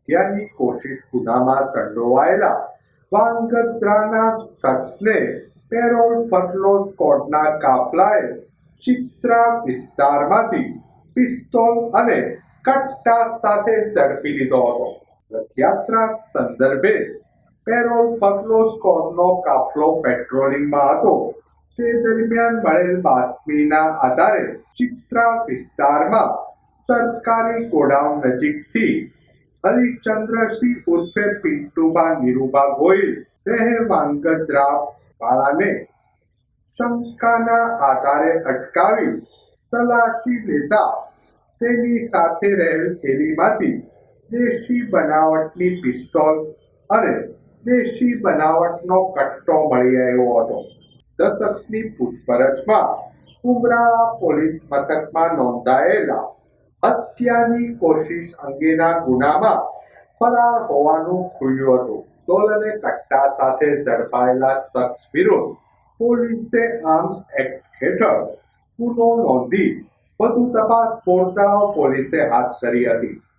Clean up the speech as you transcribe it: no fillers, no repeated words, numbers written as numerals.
હત્યાની કોશિશ ગુનામાં સંડોવાયેલા વાંગત્રાના શખ્સને પેરોલ ફરલો સ્કોડના કાફલાએ ચિત્રા વિસ્તારમાંથી પિસ્તોલ અને કટ્ટા સાથે ઝડપી લીધો હતો. રથયાત્રા સંદર્ભે પેરોલ ફરલો સ્કોડનો કાફલો પેટ્રોલિંગમાં હતો. તે દરમિયાન મળેલ બાતમીના આધારે ચિત્રા વિસ્તારમાં સરકારી ગોડાઉન નજીકથી હરિચંદ્રસિંહ ઉર્ફે પિન્ટુભા નીરુભા ગોહિલ રહે વાંગત્રા વાળાને શંકાના આધારે અટકાવી તલાશી લેતા તેની સાથે રહેલ થેલીમાંથી દેશી બનાવટની પિસ્તોલ અને દેશી બનાવટનો કટ્ટો મળી આવ્યો હતો. શખ્સની પૂછપરછમાં ઉમરાળા પોલીસ મથકમાં નોંધાયેલા હત્યાની કોશિશ અંગેના ગુનામાં ફરાર હોવાનું ખુલ્યું હતું. પિસ્તોલ અને કટ્ટા સાથે ઝડપાયેલા શખ્સ વિરુદ્ધ પોલીસે આર્મ્સ એક્ટ હેઠળ ગુનો નોંધી વધુ તપાસ બોરતળાવ પોલીસે હાથ ધરી હતી.